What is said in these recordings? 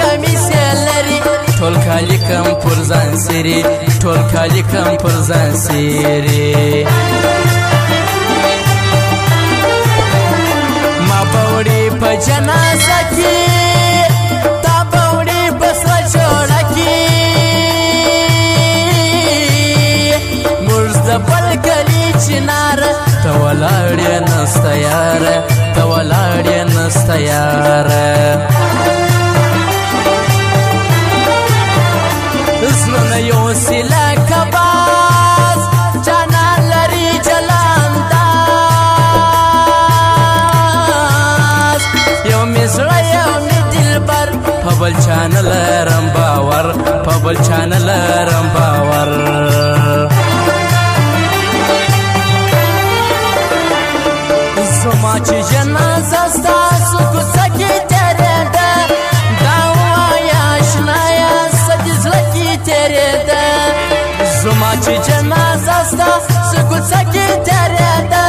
کمیس لري ټول کالي کم پر ځان سری ټول کالي کم پر ځان سری ما بوړي په جنازه کې تا بوړي په سره جوړه کې موږ د بل کلي چنار ته ولاړ یې نسته یاره ته ولاړ یې نسته یاره زړونه یوسي لکه باز جانان لري جلانداز یو مې زړه یو مې دلبر په بل چا نه لرم باور په بل چا نه لرم باور زما چې جنازه ستاسو کوڅه کې تېرېده دا ووایه اشنایه څه دې زړه کې تېرېده زما چې جنازه ستاسو کوڅه کې تېرېده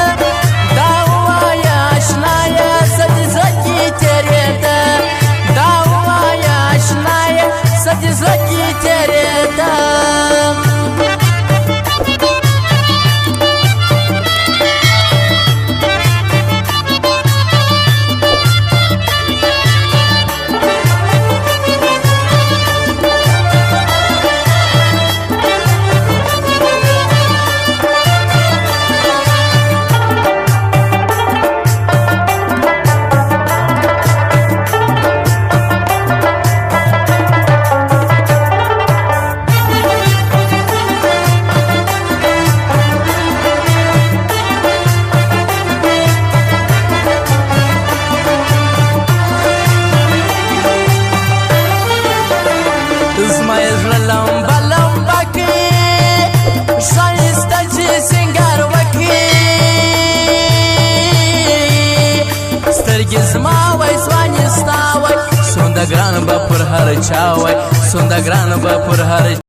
دا ووایه اشنایه څه دې زړه کې تېرېده دا ووایه اشنایه څه دې زړه کې تېرېده زما یې زړه لمبه لمبه کړي ښایسته چې سینګار وکړي سترګې زما وای ځوانې ستا وای څومره ګران به پر هر چا وای څومره ګران به پر هر